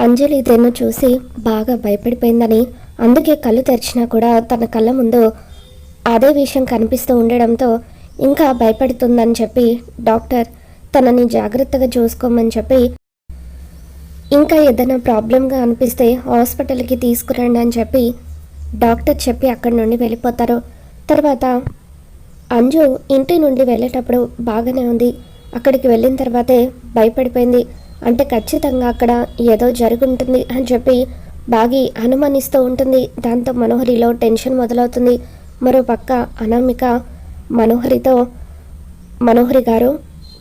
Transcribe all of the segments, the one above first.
అంజలి తన్ను చూసి బాగా భయపడిపోయిందని, అందుకే కళ్ళు తెరిచినా కూడా తన కళ్ళ ముందు అదే విషయం కనిపిస్తూ ఉండడంతో ఇంకా భయపడుతుందని చెప్పి డాక్టర్ తనని జాగ్రత్తగా చూసుకోమని చెప్పి, ఇంకా ఏదైనా ప్రాబ్లంగా అనిపిస్తే హాస్పిటల్కి తీసుకురండి అని చెప్పి డాక్టర్ చెప్పి అక్కడి నుండి వెళ్ళిపోతారు. తర్వాత అంజు ఇంటి నుండి వెళ్ళేటప్పుడు బాగానే ఉంది. అక్కడికి వెళ్ళిన తర్వాతే భయపడిపోయింది. అంటే ఖచ్చితంగా అక్కడ ఏదో జరుగుంటుంది అని చెప్పి బాగి అనుమానిస్తూ ఉంటుంది. దాంతో మనోహరిలో టెన్షన్ మొదలవుతుంది. మరో పక్క అనామిక మనోహరితో, మనోహరి గారు,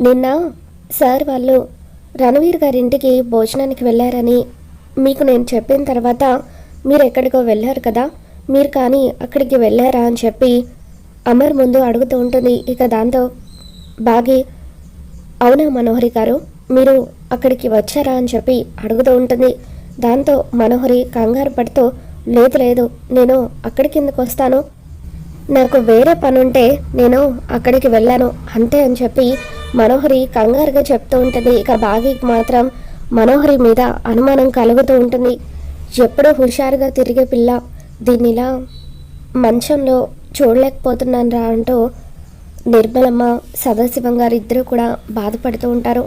నిన్న సార్ వాళ్ళు రణవీర్ గారింటికి భోజనానికి వెళ్ళారని మీకు నేను చెప్పిన తర్వాత మీరు ఎక్కడికో వెళ్ళారు కదా, మీరు కానీ అక్కడికి వెళ్ళారా అని చెప్పి అమర్ ముందు అడుగుతూ ఉంటుంది. ఇక దాంతో బాగి, అవునా మనోహరి గారు, మీరు అక్కడికి వచ్చారా అని చెప్పి అడుగుతూ ఉంటుంది. దాంతో మనోహరి కంగారు పడుతూ, లేదు లేదు, నేను అక్కడికి ఎందుకు వస్తాను, నాకు వేరే పని ఉంటే నేను అక్కడికి వెళ్ళాను అంతే అని చెప్పి మనోహరి కంగారుగా చెప్తూ ఉంటుంది. ఇక బాగికి మాత్రం మనోహరి మీద అనుమానం కలుగుతూ ఉంటుంది. ఎప్పుడూ హుషారుగా తిరిగే పిల్ల దీన్నిలా మంచంలో చూడలేకపోతున్నాను రా అంటూ నిర్మలమ్మ, సదాశివం గారు ఇద్దరు కూడా బాధపడుతూ ఉంటారు.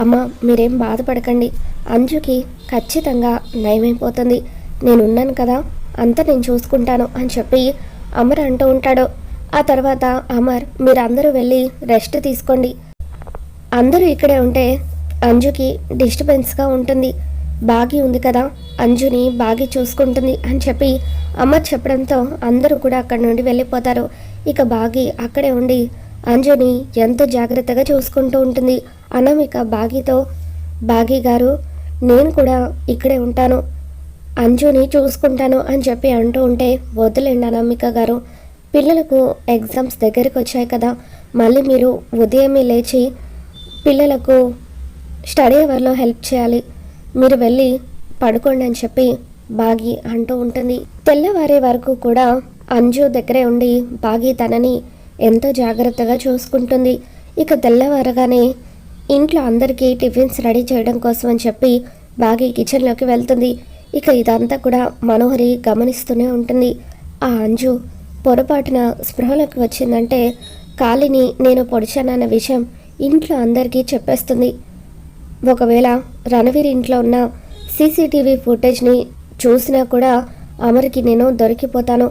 అమ్మ మీరేం బాధపడకండి, అంజుకి ఖచ్చితంగా నయమైపోతుంది, నేనున్నాను కదా, అంతా నేను చూసుకుంటాను అని చెప్పి అమర్ అంటూ ఉంటాడు. ఆ తర్వాత అమర్, మీరందరూ వెళ్ళి రెస్ట్ తీసుకోండి, అందరూ ఇక్కడే ఉంటే అంజుకి డిస్టర్బెన్స్గా ఉంటుంది, బాగి ఉంది కదా, అంజుని బాగి చూసుకుంటుంది అని చెప్పి అమర్ చెప్పడంతో అందరూ కూడా అక్కడి నుండి వెళ్ళిపోతారు. ఇక బాగి అక్కడే ఉండి అంజుని ఎంతో జాగ్రత్తగా చూసుకుంటూ ఉంటుంది. అనామిక బాగితో, బాగి గారు నేను కూడా ఇక్కడే ఉంటాను, అంజుని చూసుకుంటాను అని చెప్పి అంటూ ఉంటే, వద్దులేండి అనామిక గారు, పిల్లలకు ఎగ్జామ్స్ దగ్గరికి వచ్చాయి కదా, మళ్ళీ మీరు ఉదయమే లేచి పిల్లలకు స్టడీ అవర్లో హెల్ప్ చేయాలి, మీరు వెళ్ళి పడుకోండి అని చెప్పి బాగి అంటూ ఉంటుంది. తెల్లవారే వరకు కూడా అంజు దగ్గరే ఉండి బాగి తనని ఎంతో జాగ్రత్తగా చూసుకుంటుంది. ఇక తెల్లవారగానే ఇంట్లో అందరికీ టిఫిన్స్ రెడీ చేయడం కోసం అని చెప్పి బాగి కిచెన్లోకి వెళ్తుంది. ఇక ఇదంతా కూడా మనోహరి గమనిస్తూనే ఉంటుంది. ఆ అంజు పొరపాటున స్పృహలోకి వచ్చిందంటే కాలిని నేను పొడిచానన్న విషయం ఇంట్లో అందరికీ చెప్పేస్తుంది. ఒకవేళ రణవీర్ ఇంట్లో ఉన్న సీసీటీవీ ఫుటేజ్ని చూసినా కూడా అమర్కి నేను దొరికిపోతాను,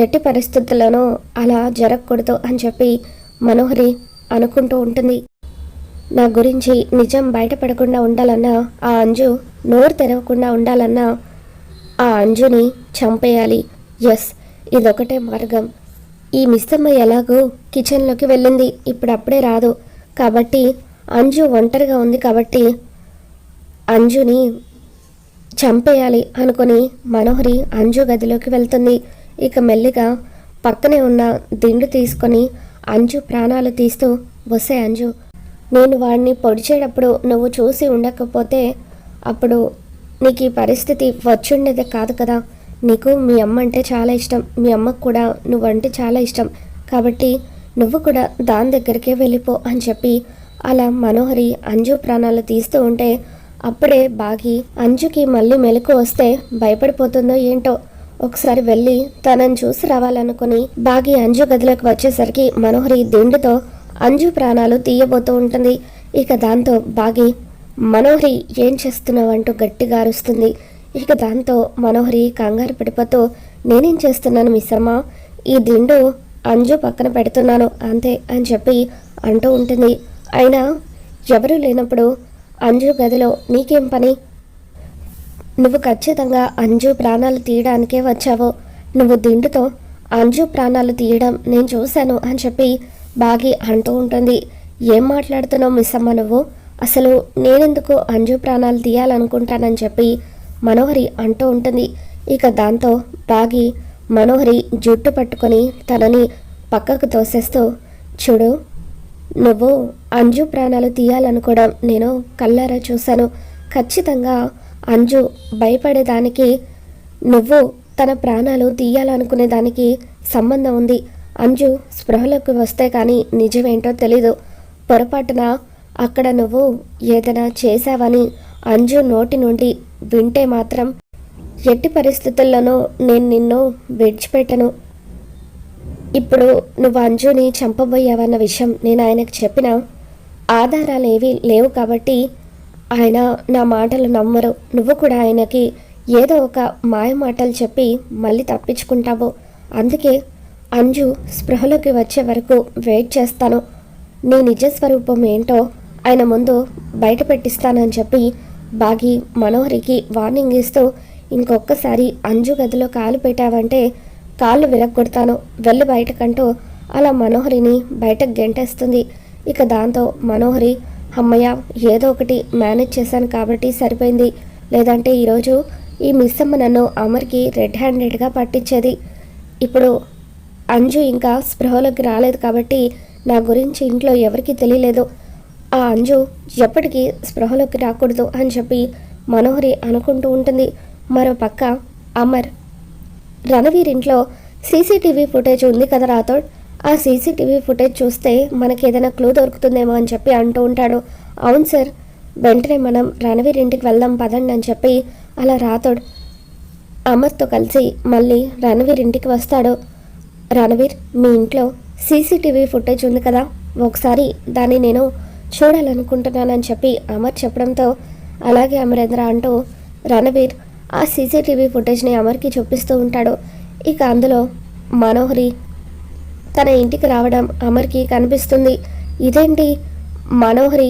ఎట్టి పరిస్థితుల్లోనూ అలా జరగకూడదు అని చెప్పి మనోహరి అనుకుంటూ ఉంటుంది. నా గురించి నిజం బయటపడకుండా ఉండాలన్నా, ఆ అంజు నోరు తెరవకుండా ఉండాలన్నా ఆ అంజుని చంపేయాలి. ఎస్, ఇదొకటే మార్గం. ఈ మిస్సమ్మ ఎలాగో కిచెన్లోకి వెళ్ళింది, ఇప్పుడప్పుడే రాదు కాబట్టి అంజు ఒంటరిగా ఉంది కాబట్టి అంజుని చంపేయాలి అనుకుని మనోహరి అంజు గదిలోకి వెళ్తుంది. ఇక మెల్లిగా పక్కనే ఉన్న దిండు తీసుకొని అంజు ప్రాణాలు తీస్తూ, వసే అంజు, నేను వాడిని పొడిచేటప్పుడు నువ్వు చూసి ఉండకపోతే అప్పుడు నీకు ఈ పరిస్థితి వచ్చుండేదే కాదు కదా, నీకు మీ అమ్మ అంటే చాలా ఇష్టం, మీ అమ్మకు కూడా నువ్వంటే చాలా ఇష్టం, కాబట్టి నువ్వు కూడా దాని దగ్గరికే వెళ్ళిపో అని చెప్పి అలా మనోహరి అంజు ప్రాణాలు తీస్తూ ఉంటే అప్పుడే బాగి అంజుకి మళ్ళీ మెలకు వస్తే భయపడిపోతుందో ఏంటో ఒకసారి వెళ్ళి తనని చూసి రావాలనుకుని బాగి అంజు గదిలోకి వచ్చేసరికి మనోహరి దిండుతో అంజు ప్రాణాలు తీయబోతూ ఉంటుంది. ఇక దాంతో బాగి, మనోహరి ఏం చేస్తున్నావు అంటూ గట్టిగా అరుస్తుంది. ఇక దాంతో మనోహరి కంగారు పడిపోతూ, నేనేం చేస్తున్నాను మిస్సమ్మ, ఈ దిండు అంజు పక్కన పెడుతున్నాను అంతే అని చెప్పి అంటూ ఉంటుంది. అయినా ఎవరూ లేనప్పుడు అంజు గదిలో నీకేం పని, నువ్వు ఖచ్చితంగా అంజు ప్రాణాలు తీయడానికే వచ్చావు, నువ్వు దిండుతో అంజు ప్రాణాలు తీయడం నేను చూశాను అని చెప్పి బాగి అంటూ ఉంటుంది. ఏం మాట్లాడుతున్నావు మిస్సమ్మ నువ్వు, అసలు నేనెందుకు అంజు ప్రాణాలు తీయాలనుకుంటానని చెప్పి మనోహరి అంటూ ఉంటుంది. ఇక దాంతో బాగి మనోహరి జుట్టు పట్టుకొని తనని పక్కకు తోసేస్తూ, చూడు, నువ్వు అంజు ప్రాణాలు తీయాలనుకోవడం నేను కళ్ళారా చూశాను, ఖచ్చితంగా అంజు భయపడేదానికి నువ్వు తన ప్రాణాలు తీయాలనుకునే దానికి సంబంధం ఉంది, అంజు స్పృహలోకి వస్తే కానీ నిజమేంటో తెలీదు, పొరపాటున అక్కడ నువ్వు ఏదైనా చేశావని అంజు నోటి నుండి వింటే మాత్రం ఎట్టి పరిస్థితుల్లోనూ నేను నిన్ను విడిచిపెట్టను. ఇప్పుడు నువ్వు అంజుని చంపబోయావన్న విషయం నేను ఆయనకు చెప్పిన ఆధారాలు ఏవి లేవు కాబట్టి ఆయన నా మాటలు నమ్మరు. నువ్వు కూడా ఆయనకి ఏదో ఒక మాయ మాటలు చెప్పి మళ్ళీ తప్పించుకుంటావు. అందుకే అంజు స్పృహలోకి వచ్చే వరకు వెయిట్ చేస్తాను. నీ నిజస్వరూపం ఏంటో ఆయన ముందు బయట పెట్టిస్తానని చెప్పి బాగి మనోహరికి వార్నింగ్ ఇస్తూ, ఇంకొకసారి అంజు గదిలో కాలు పెట్టావంటే కాళ్ళు విరగొడతాను, వెళ్ళి బయటకంటూ అలా మనోహరిని బయటకు గెంటేస్తుంది. ఇక దాంతో మనోహరి, అమ్మయ్య ఏదో ఒకటి మేనేజ్ చేశాను కాబట్టి సరిపోయింది, లేదంటే ఈరోజు ఈ మిస్సమ్మ నన్ను అమర్కి రెడ్ హ్యాండెడ్గా పట్టించేది. ఇప్పుడు అంజు ఇంకా స్పృహలోకి రాలేదు కాబట్టి నా గురించి ఇంట్లో ఎవరికీ తెలియలేదు. ఆ అంజు ఎప్పటికీ స్పృహలోకి రాకూడదు అని చెప్పి మనోహరి అనుకుంటూ ఉంటుంది. మరో పక్క అమర్, రణవీర్ ఇంట్లో సీసీటీవీ ఫుటేజ్ ఉంది కదా రాథోడ్, ఆ సీసీటీవీ ఫుటేజ్ చూస్తే మనకి ఏదైనా క్లూ దొరుకుతుందేమో అని చెప్పి అంటూ ఉంటాడు. అవును సార్, వెంటనే మనం రణవీర్ ఇంటికి వెళ్దాం పదండి అని చెప్పి అలా రాథోడ్ అమర్తో కలిసి మళ్ళీ రణవీర్ ఇంటికి వస్తాడు. రణవీర్, మీ ఇంట్లో సీసీటీవీ ఫుటేజ్ ఉంది కదా, ఒకసారి దాన్ని నేను చూడాలనుకుంటున్నానని చెప్పి అమర్ చెప్పడంతో అలాగే అమరేంద్ర అంటూ రణవీర్ ఆ సీసీటీవీ ఫుటేజ్ని అమర్కి చూపిస్తూ ఉంటాడు. ఇక అందులో మనోహరి తన ఇంటికి రావడం అమర్కి కనిపిస్తుంది. ఇదేంటి మనోహరి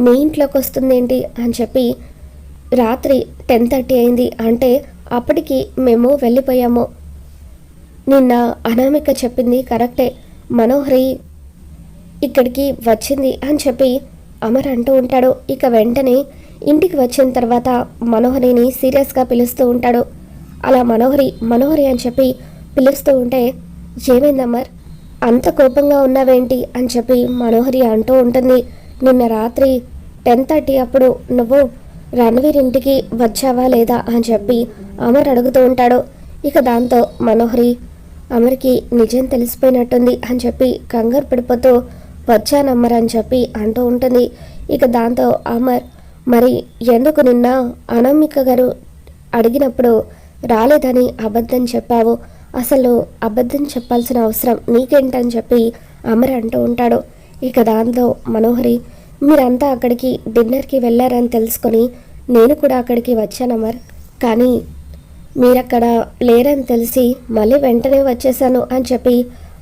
మీ ఇంట్లోకి వస్తుంది ఏంటి అని చెప్పి, రాత్రి 10:30 అయింది అంటే అప్పటికి మేము వెళ్ళిపోయాము. నిన్న అనామిక చెప్పింది కరెక్టే, మనోహరి ఇక్కడికి వచ్చింది అని చెప్పి అమర్ అంటూ ఉంటాడు. ఇక వెంటనే ఇంటికి వచ్చిన తర్వాత మనోహరిని సీరియస్గా పిలుస్తూ ఉంటాడు. అలా మనోహరి మనోహరి అని చెప్పి పిలుస్తూ ఉంటే, ఏమైంది అమర్, అంత కోపంగా ఉన్నావేంటి అని చెప్పి మనోహరి అంటూ ఉంటుంది. నిన్న రాత్రి 10:30 అప్పుడు నువ్వు రణవీర్ ఇంటికి వచ్చావా లేదా అని చెప్పి అమర్ అడుగుతూ ఉంటాడు. ఇక దాంతో మనోహరి అమర్కి నిజం తెలిసిపోయినట్టుంది అని చెప్పి కంగారు పడిపోతూ వచ్చానమ్మర్ అని చెప్పి అంటూ ఉంటుంది. ఇక దాంతో అమర్, మరి ఎందుకు నిన్న అనామిక గారు అడిగినప్పుడు రాలేదని అబద్ధం చెప్పావు, అసలు అబద్ధం చెప్పాల్సిన అవసరం నీకేంటని చెప్పి అమర్ అంటూ ఉంటాడు. ఇక దాంతో మనోహరి, మీరంతా అక్కడికి డిన్నర్కి వెళ్ళారని తెలుసుకొని నేను కూడా అక్కడికి వచ్చాను అమర్, కానీ మీరక్కడ లేరని తెలిసి మళ్ళీ వెంటనే వచ్చేసాను అని చెప్పి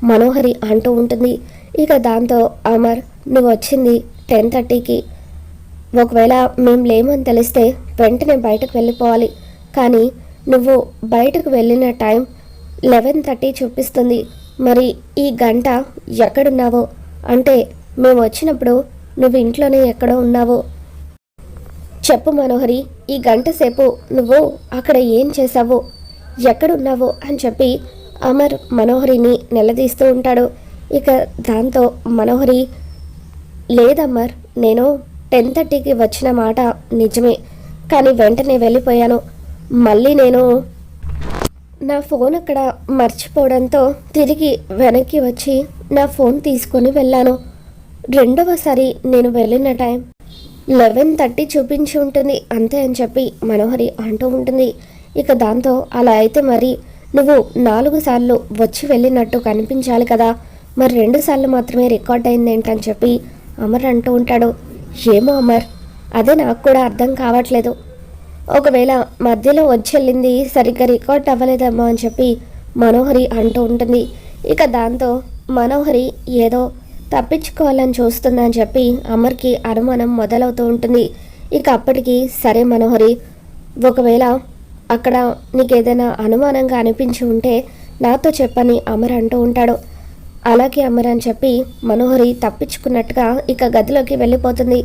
మనోహరి అంటూ ఉంటుంది. ఇక దాంతో అమర్, నువ్వు వచ్చింది 10:30కి, ఒకవేళ మేము లేమని తెలిస్తే వెంటనే బయటకు వెళ్ళిపోవాలి, కానీ నువ్వు బయటకు వెళ్ళిన టైం 11:30 చూపిస్తుంది. మరి ఈ గంట ఎక్కడున్నావో, అంటే మేము వచ్చినప్పుడు నువ్వు ఇంట్లోనే ఎక్కడో ఉన్నావు, చెప్పు మనోహరి, ఈ గంట సేపు నువ్వు అక్కడ ఏం చేసావు, ఎక్కడున్నావు అని చెప్పి అమర్ మనోహరిని నిలదీస్తూ ఉంటాడు. ఇక దాంతో మనోహరి, లేదమ్మర్, నేను 10:30కి వచ్చిన మాట నిజమే, కానీ వెంటనే వెళ్ళిపోయాను. మళ్ళీ నేను నా ఫోన్ అక్కడ మర్చిపోవడంతో తిరిగి వెనక్కి వచ్చి నా ఫోన్ తీసుకొని వెళ్ళాను. రెండవసారి నేను వెళ్ళిన టైం 11:30 చూపించి ఉంటుంది అంతే అని చెప్పి మనోహరి అంటూ ఉంటుంది. ఇక దాంతో అలా అయితే మరి నువ్వు 4 సార్లు వచ్చి వెళ్ళినట్టు కనిపించాలి కదా, మరి 2 సార్లు మాత్రమే రికార్డ్ అయింది ఏంటని చెప్పి అమర్ అంటూ ఉంటాడు. ఏమో అమర్, అదే నాకు కూడా అర్థం కావట్లేదు, ఒకవేళ మధ్యలో వచ్చి వెళ్ళింది సరిగ్గా రికార్డ్ అవ్వలేదమ్మా అని చెప్పి మనోహరి అంటూ ఉంటుంది. ఇక దాంతో మనోహరి ఏదో తప్పించుకోవాలని చూస్తుందని చెప్పి అమర్కి అనుమానం మొదలవుతూ ఉంటుంది. ఇక అప్పటికి సరే మనోహరి, ఒకవేళ అక్కడ నీకేదైనా అనుమానంగా అనిపించి ఉంటే నాతో చెప్పని అమర్ అంటూ ఉంటాడు. అలాగే అమర్ అని చెప్పి మనోహరి తప్పించుకున్నట్టుగా ఇక గదిలోకి వెళ్ళిపోతుంది.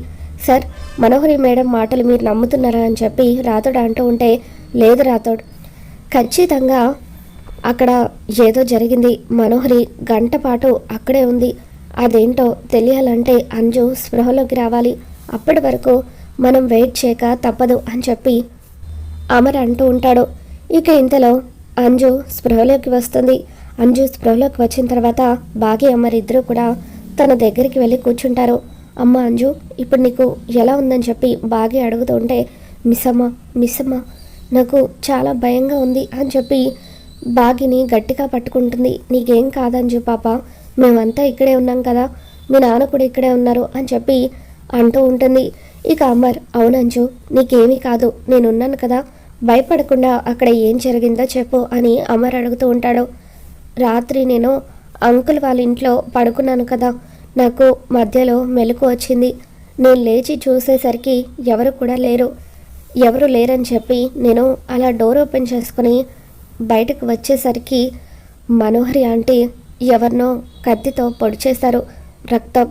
సార్, మనోహరి మేడం మాటలు మీరు నమ్ముతున్నారా అని చెప్పి రాథోడ్ అంటూ ఉంటే, లేదు రాథోడ్, ఖచ్చితంగా అక్కడ ఏదో జరిగింది, మనోహరి గంట పాటు అక్కడే ఉంది, అదేంటో తెలియాలంటే అంజు స్పృహలోకి రావాలి, అప్పటి వరకు మనం వెయిట్ చేయక తప్పదు అని చెప్పి అమర్ అంటూ ఉంటాడు. ఇక ఇంతలో అంజు స్పృహలోకి వస్తుంది. అంజు స్పృహలోకి వచ్చిన తర్వాత బాగి అమర్ ఇద్దరు కూడా తన దగ్గరికి వెళ్ళి కూర్చుంటారు. అమ్మ అంజు ఇప్పుడు నీకు ఎలా ఉందని చెప్పి బాగా అడుగుతూ ఉంటే మిస్సమ్మ నాకు చాలా భయంగా ఉంది అని చెప్పి బాగిని గట్టిగా పట్టుకుంటుంది. నీకేం కాదంజు పాప, మేమంతా ఇక్కడే ఉన్నాం కదా, మీ నాన్న కూడా ఇక్కడే ఉన్నారు అని చెప్పి అంటూ ఉంటుంది. ఇక అమర్ అవునంజు నీకేమీ కాదు, నేనున్నాను కదా, భయపడకుండా అక్కడ ఏం జరిగిందో చెప్పు అని అమర్ అడుగుతూ ఉంటాడు. రాత్రి నేను అంకుల్ వాళ్ళ ఇంట్లో పడుకున్నాను కదా, నాకు మధ్యలో మెలకు వచ్చింది. నేను లేచి చూసేసరికి ఎవరు లేరని చెప్పి నేను అలా డోర్ ఓపెన్ చేసుకుని బయటకు వచ్చేసరికి మనోహరి ఆంటీ ఎవరినో కత్తితో పొడి చేశారు. రక్తం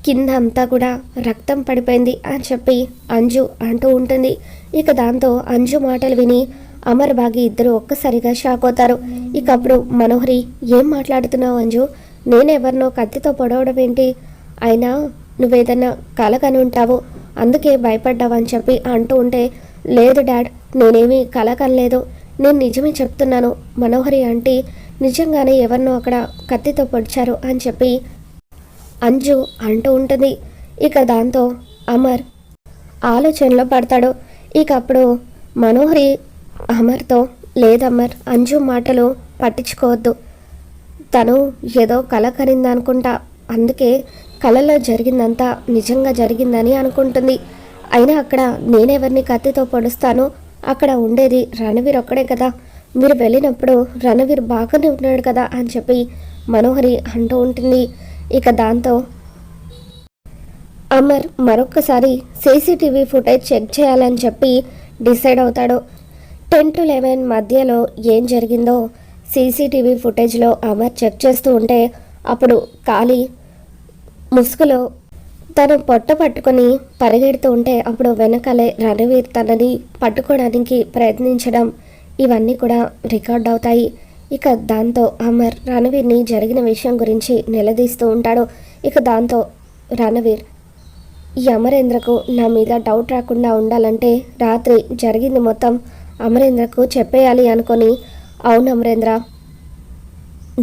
కింద అంతా కూడా రక్తం పడిపోయింది అని చెప్పి అంజు అంటూ ఉంటుంది. ఇక దాంతో అంజు మాటలు విని అమర్ బాగి ఇద్దరు ఒక్కసారిగా షాక్ అవుతారు. ఇక అప్పుడు మనోహరి ఏం మాట్లాడుతున్నావు అంజు, నేనెవరినో కత్తితో పొడవడం ఏంటి, అయినా నువ్వేదన్నా కల కని ఉంటావు అందుకే భయపడ్డావని చెప్పి అంటూ ఉంటే లేదు డాడ్, నేనేమీ కల కనలేదు, నేను నిజమే చెప్తున్నాను, మనోహరి ఆంటీ నిజంగానే ఎవరినో అక్కడ కత్తితో పొడిచారు అని చెప్పి అంజు అంటూ ఉంటుంది. ఇక దాంతో అమర్ ఆలోచనలో పడతాడు. ఇక అప్పుడు మనోహరి అమర్తో లేదమర్, అంజు మాటలు పట్టించుకోవద్దు, తను ఏదో కల కనిందనుకుంటా, అందుకే కలలో జరిగిందంతా నిజంగా జరిగిందని అనుకుంటుంది. అయినా అక్కడ నేనెవరిని కత్తితో పొడుస్తాను, అక్కడ ఉండేది రణవీర్ ఒక్కడే కదా, మీరు వెళ్ళినప్పుడు రణవీర్ బాగానే ఉన్నాడు కదా అని చెప్పి మనోహరి అంటూ ఉంటుంది. ఇక దాంతో అమర్ మరొక్కసారి సీసీటీవీ ఫుటేజ్ చెక్ చేయాలని చెప్పి డిసైడ్ అవుతాడు. 10 to 11 మధ్యలో ఏం జరిగిందో సీసీటీవీ ఫుటేజ్లో అమర్ చెక్ చేస్తూ ఉంటే అప్పుడు ఖాళీ ముసుగులో తను పొట్ట పట్టుకొని పరిగెడుతూ ఉంటే అప్పుడు వెనకాలే రణవీర్ తనని పట్టుకోవడానికి ప్రయత్నించడం ఇవన్నీ కూడా రికార్డ్ అవుతాయి. ఇక దాంతో అమర్ రణవీర్ని జరిగిన విషయం గురించి నిలదీస్తూ ఉంటాడు. ఇక దాంతో రణవీర్ ఈ అమరేంద్రకు నా మీద డౌట్ రాకుండా ఉండాలంటే రాత్రి జరిగింది మొత్తం అమరేంద్రకు చెప్పేయాలి అనుకొని, అవును అమరేంద్ర,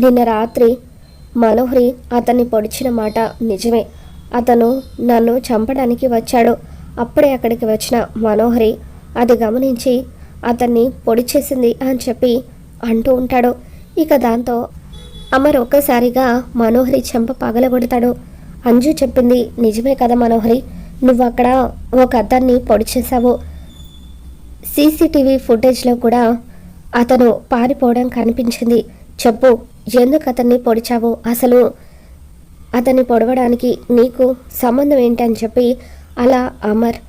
నిన్న రాత్రి మనోహరి అతన్ని పొడిచిన మాట నిజమే, అతను నన్ను చంపడానికి వచ్చాడు, అప్పుడే అక్కడికి వచ్చిన మనోహరి అది గమనించి అతన్ని పొడి చేసింది అని చెప్పి అంటూ ఉంటాడు. ఇక దాంతో అమర్ ఒక్కసారిగా మనోహరి చెంప పగలగొడతాడు. అంజు చెప్పింది నిజమే కదా మనోహరి, నువ్వు అక్కడ ఒక అతన్ని పొడి చేశావు, సీసీటీవీ ఫుటేజ్లో కూడా అతను పారిపోవడం కనిపించింది, చెప్పు ఎందుకు అతన్ని పొడిచావు, అసలు అతన్ని పొడవడానికి నీకు సంబంధం ఏంటని చెప్పి అలా అమర్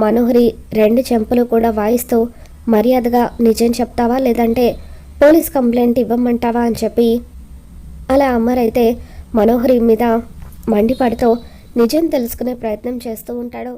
మనోహరి 2 చెంపలు కూడా వాయిస్తూ మర్యాదగా నిజం చెప్తావా లేదంటే పోలీస్ కంప్లైంట్ ఇవ్వమంటావా అని చెప్పి అలా అమర్ అయితే మనోహరి మీద మండిపడుతూ నిజం తెలుసుకునే ప్రయత్నం చేస్తూ ఉంటాడు.